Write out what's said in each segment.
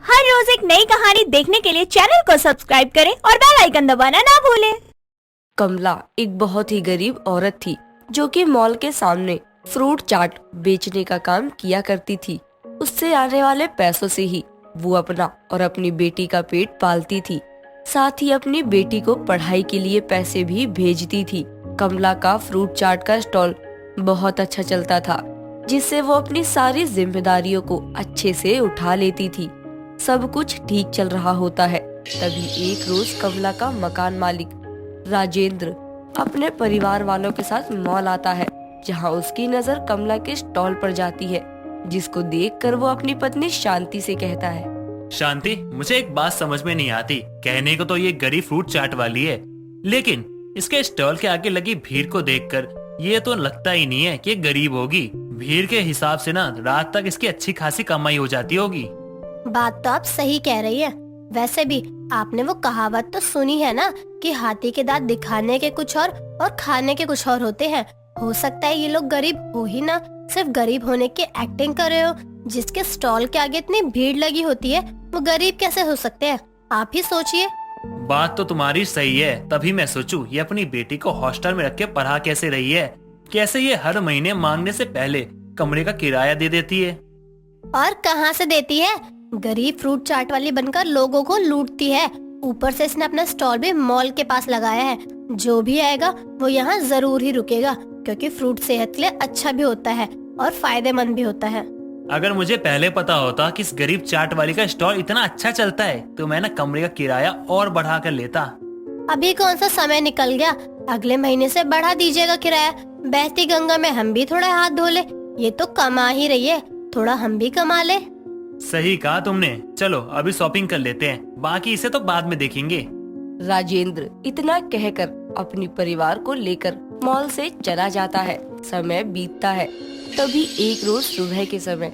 हर रोज एक नई कहानी देखने के लिए चैनल को सब्सक्राइब करें और बेल आइकन दबाना ना भूलें। कमला एक बहुत ही गरीब औरत थी जो कि मॉल के सामने फ्रूट चाट बेचने का काम किया करती थी। उससे आने वाले पैसों से ही वो अपना और अपनी बेटी का पेट पालती थी। साथ ही अपनी बेटी को पढ़ाई के लिए पैसे भी भेजती थी। कमला का फ्रूट चाट का स्टॉल बहुत अच्छा चलता था, जिससे वो अपनी सारी जिम्मेदारियों को अच्छे से उठा लेती थी। सब कुछ ठीक चल रहा होता है, तभी एक रोज कमला का मकान मालिक राजेंद्र अपने परिवार वालों के साथ मॉल आता है, जहां उसकी नजर कमला के स्टॉल पर जाती है, जिसको देखकर वो अपनी पत्नी शांति से कहता है, शांति, मुझे एक बात समझ में नहीं आती। कहने को तो ये गरीब फ्रूट चाट वाली है, लेकिन इसके स्टॉल के आगे लगी भीड़ को देखकर ये तो लगता ही नहीं है कि ये गरीब होगी। भीड़ के हिसाब से ना रात तक इसकी अच्छी खासी कमाई हो जाती होगी। बात तो आप सही कह रही है। वैसे भी आपने वो कहावत तो सुनी है ना कि हाथी के दांत दिखाने के कुछ और खाने के कुछ और होते हैं। हो सकता है ये लोग गरीब हो ही ना, सिर्फ गरीब होने की एक्टिंग कर रहे हो। जिसके स्टॉल के आगे इतनी भीड़ लगी होती है वो गरीब कैसे हो सकते हैं? आप ही सोचिए। बात तो तुम्हारी सही है, तभी मैं सोचूं ये अपनी बेटी को हॉस्टल में रख के पढ़ा कैसे रही है। कैसे ये हर महीने मांगने से पहले कमरे का किराया दे देती है। और कहाँ से देती है? गरीब फ्रूट चाट वाली बनकर लोगों को लूटती है। ऊपर से इसने अपना स्टॉल भी मॉल के पास लगाया है। जो भी आएगा वो यहाँ जरूर ही रुकेगा, क्योंकि फ्रूट सेहत के लिए अच्छा भी होता है और फायदेमंद भी होता है। अगर मुझे पहले पता होता कि इस गरीब चाट वाली का स्टॉल इतना अच्छा चलता है तो मैं ना कमरे का किराया और बढ़ा कर लेता। अभी कौन सा समय निकल गया, अगले महीने से बढ़ा दीजिएगा किराया। बहती गंगा में हम भी थोड़ा हाथ धो ले। ये तो कमा ही रही है, थोड़ा हम भी कमा ले। सही कहा तुमने। चलो अभी शॉपिंग कर लेते हैं, बाकी इसे तो बाद में देखेंगे। राजेंद्र इतना कहकर अपनी परिवार को लेकर मॉल से चला जाता है। समय बीतता है, तभी एक रोज सुबह के समय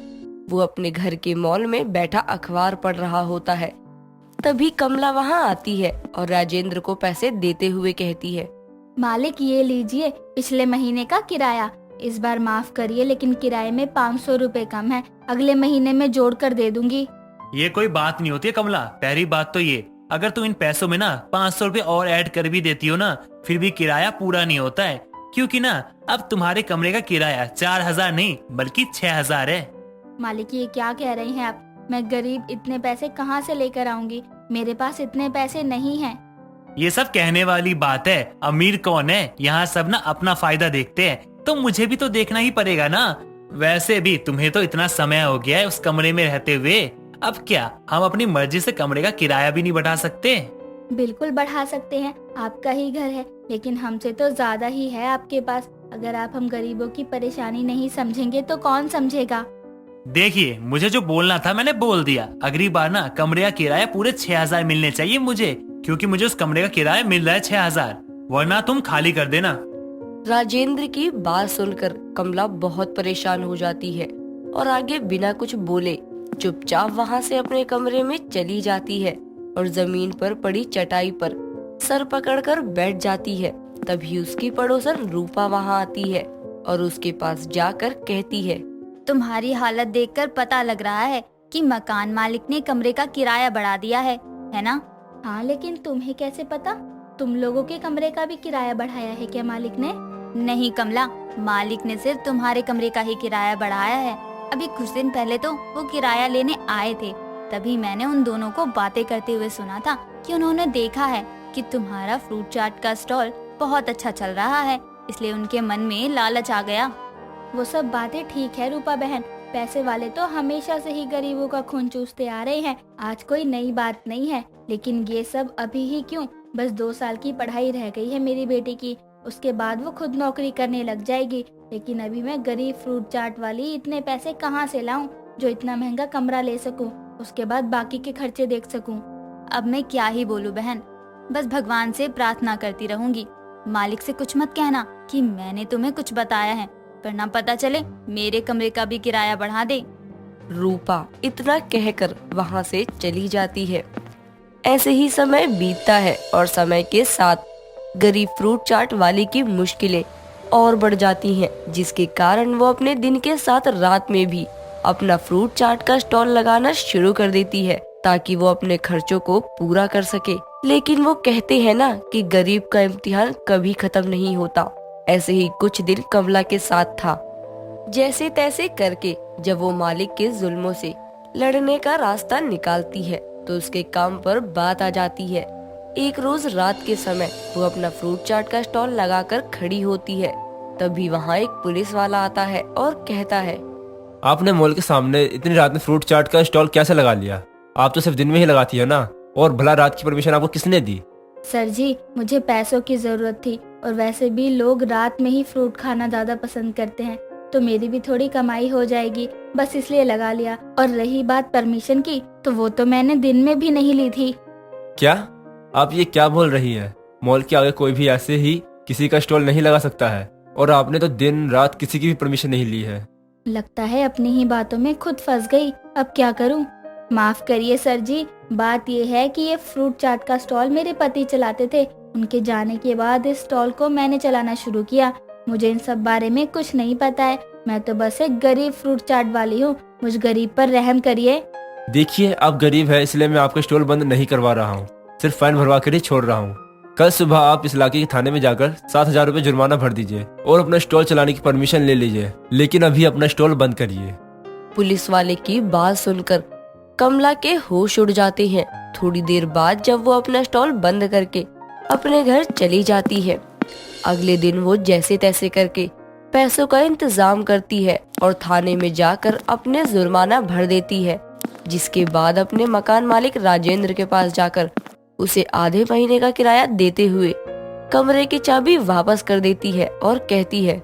वो अपने घर के मॉल में बैठा अखबार पढ़ रहा होता है। तभी कमला वहाँ आती है और राजेंद्र को पैसे देते हुए कहती है, मालिक ये लीजिए पिछले महीने का किराया। इस बार माफ करिए, लेकिन किराए में 500 रुपए कम है। अगले महीने में जोड़ कर दे दूंगी। ये कोई बात नहीं होती है कमला। पहली बात तो ये, अगर तुम इन पैसों में ना 500 रुपए और ऐड कर भी देती हो ना, फिर भी किराया पूरा नहीं होता है। क्योंकि ना अब तुम्हारे कमरे का किराया 4000 नहीं बल्कि 6000 है। मालिक ये क्या कह रही हैं आप? मैं गरीब, इतने पैसे कहाँ से लेकर आऊंगी? मेरे पास इतने पैसे नहीं हैं। ये सब कहने वाली बात है। अमीर कौन है? यहाँ सब ना अपना फायदा देखते हैं, तो मुझे भी तो देखना ही पड़ेगा ना। वैसे भी तुम्हें तो इतना समय हो गया है उस कमरे में रहते हुए, अब क्या हम अपनी मर्जी से कमरे का किराया भी नहीं बढ़ा सकते? बिल्कुल बढ़ा सकते हैं, आपका ही घर है, लेकिन हमसे तो ज्यादा ही है आपके पास। अगर आप हम गरीबों की परेशानी नहीं समझेंगे तो कौन समझेगा? देखिए, मुझे जो बोलना था मैंने बोल दिया। अगली बार ना कमरे का किराया पूरे 6000 मिलने चाहिए मुझे, क्योंकि मुझे उस कमरे का किराया मिल रहा है 6000, वरना तुम खाली कर देना। राजेंद्र की बात सुनकर कमला बहुत परेशान हो जाती है और आगे बिना कुछ बोले चुपचाप वहाँ से अपने कमरे में चली जाती है और जमीन पर पड़ी चटाई पर सर पकड़कर बैठ जाती है। तभी उसकी पड़ोसन रूपा वहाँ आती है और उसके पास जाकर कहती है, तुम्हारी हालत देखकर पता लग रहा है कि मकान मालिक ने कमरे का किराया बढ़ा दिया है ना? हाँ, लेकिन तुम्हें कैसे पता? तुम लोगों के कमरे का भी किराया बढ़ाया है क्या मालिक ने? नहीं कमला, मालिक ने सिर्फ तुम्हारे कमरे का ही किराया बढ़ाया है। अभी कुछ दिन पहले तो वो किराया लेने आए थे, तभी मैंने उन दोनों को बातें करते हुए सुना था कि उन्होंने देखा है कि तुम्हारा फ्रूट चाट का स्टॉल बहुत अच्छा चल रहा है, इसलिए उनके मन में लालच आ गया। वो सब बातें ठीक है रूपा बहन, पैसे वाले तो हमेशा से ही गरीबों का खून चूसते आ रहे हैं, आज कोई नई बात नहीं है। लेकिन ये सब अभी ही क्यों, बस 2 साल की पढ़ाई रह गई है मेरी बेटी की, उसके बाद वो खुद नौकरी करने लग जाएगी। लेकिन अभी मैं गरीब फ्रूट चाट वाली इतने पैसे कहाँ से लाऊं जो इतना महंगा कमरा ले सकूं, उसके बाद बाकी के खर्चे देख सकूं। अब मैं क्या ही बोलूं बहन, बस भगवान से प्रार्थना करती रहूंगी। मालिक से कुछ मत कहना कि मैंने तुम्हें कुछ बताया है, वरना पता चले मेरे कमरे का भी किराया बढ़ा दे। रूपा इतना कहकर वहाँ से चली जाती है। ऐसे ही समय बीतता है और समय के साथ गरीब फ्रूट चाट वाली की मुश्किलें और बढ़ जाती हैं, जिसके कारण वो अपने दिन के साथ रात में भी अपना फ्रूट चाट का स्टॉल लगाना शुरू कर देती है। ताकि वो अपने खर्चों को पूरा कर सके। लेकिन वो कहते हैं ना कि गरीब का इम्तिहान कभी खत्म नहीं होता। ऐसे ही कुछ दिन कमला के साथ था। जैसे तैसे करके जब वो मालिक के जुल्मों से लड़ने का रास्ता निकालती है तो उसके काम पर बात आ जाती है। एक रोज रात के समय वो अपना फ्रूट चाट का स्टॉल लगाकर खड़ी होती है। तभी वहाँ एक पुलिस वाला आता है और कहता है, आपने मॉल के सामने इतनी रात में फ्रूट चाट का स्टॉल कैसे लगा लिया? आप तो सिर्फ दिन में ही लगाती है ना। और भला रात की परमिशन आपको किसने दी? सर जी, मुझे पैसों की जरूरत थी और वैसे भी लोग रात में ही फ्रूट खाना ज्यादा पसंद करते हैं, तो मेरी भी थोड़ी कमाई हो जाएगी, बस इसलिए लगा लिया। और रही बात परमिशन की, तो वो तो मैंने दिन में भी नहीं ली थी। क्या आप ये क्या बोल रही है? मॉल के आगे कोई भी ऐसे ही किसी का स्टॉल नहीं लगा सकता है, और आपने तो दिन रात किसी की भी परमिशन नहीं ली है। लगता है अपनी ही बातों में खुद फंस गई, अब क्या करूं? माफ करिए सर जी, बात ये है कि ये फ्रूट चाट का स्टॉल मेरे पति चलाते थे। उनके जाने के बाद इस स्टॉल को मैंने चलाना शुरू किया। मुझे इन सब बारे में कुछ नहीं पता है। मैं तो बस एक गरीब फ्रूट चाट वाली हूँ। मुझ गरीब पर रहम करिए। देखिए, आप गरीब है इसलिए मैं आपका स्टॉल बंद नहीं करवा रहा हूँ, सिर्फ फाइन भरवा कर ही छोड़ रहा हूँ। कल सुबह आप इस इलाके के थाने में जाकर 7,000 रुपए जुर्माना भर दीजिए और अपना स्टॉल चलाने की परमिशन ले लीजिए, लेकिन अभी अपना स्टॉल बंद करिए। पुलिस वाले की बात सुनकर कमला के होश उड़ जाते हैं। थोड़ी देर बाद जब वो अपना स्टॉल बंद करके अपने घर चली जाती है, अगले दिन वो जैसे तैसे करके पैसों का इंतजाम करती है और थाने में जाकर अपने जुर्माना भर देती है। जिसके बाद अपने मकान मालिक राजेंद्र के पास जाकर उसे आधे महीने का किराया देते हुए कमरे की चाबी वापस कर देती है और कहती है,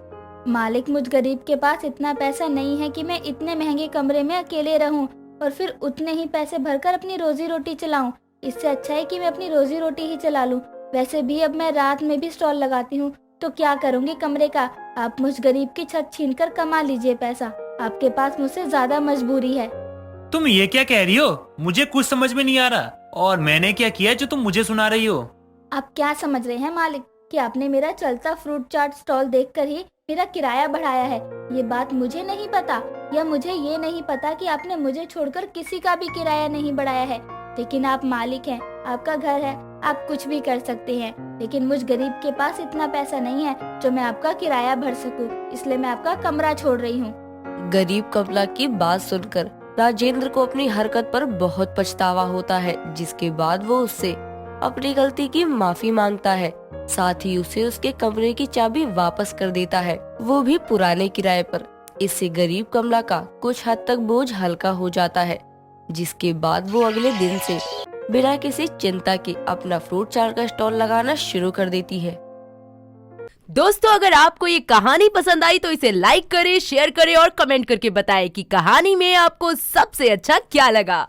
मालिक, मुझ गरीब के पास इतना पैसा नहीं है कि मैं इतने महंगे कमरे में अकेले रहूं और फिर उतने ही पैसे भरकर अपनी रोजी रोटी चलाऊं। इससे अच्छा है कि मैं अपनी रोजी रोटी ही चला लूं। वैसे भी अब मैं रात में भी स्टॉल लगाती हूं, तो क्या करूंगी कमरे का? आप मुझ गरीब की छत छीनकर कमा लीजिए पैसा। आपके पास मुझसे ज्यादा मजबूरी है। तुम ये क्या कह रही हो? मुझे कुछ समझ में नहीं आ रहा। और मैंने क्या किया जो तुम मुझे सुना रही हो? आप क्या समझ रहे हैं मालिक कि आपने मेरा चलता फ्रूट चाट स्टॉल देखकर ही मेरा किराया बढ़ाया है? ये बात मुझे नहीं पता, या मुझे ये नहीं पता कि आपने मुझे छोड़कर किसी का भी किराया नहीं बढ़ाया है। लेकिन आप मालिक हैं, आपका घर है, आप कुछ भी कर सकते हैं। लेकिन मुझ गरीब के पास इतना पैसा नहीं है जो मैं आपका किराया भर सकूं, इसलिए मैं आपका कमरा छोड़ रही हूँ। गरीब कमला की बात सुनकर राजेंद्र को अपनी हरकत पर बहुत पछतावा होता है। जिसके बाद वो उससे अपनी गलती की माफी मांगता है, साथ ही उसे उसके कमरे की चाबी वापस कर देता है, वो भी पुराने किराए पर। इससे गरीब कमला का कुछ हद तक बोझ हल्का हो जाता है। जिसके बाद वो अगले दिन से बिना किसी चिंता के अपना फ्रूट चाट का स्टॉल लगाना शुरू कर देती है। दोस्तों, अगर आपको ये कहानी पसंद आई तो इसे लाइक करें, शेयर करें और कमेंट करके बताएं कि कहानी में आपको सबसे अच्छा क्या लगा।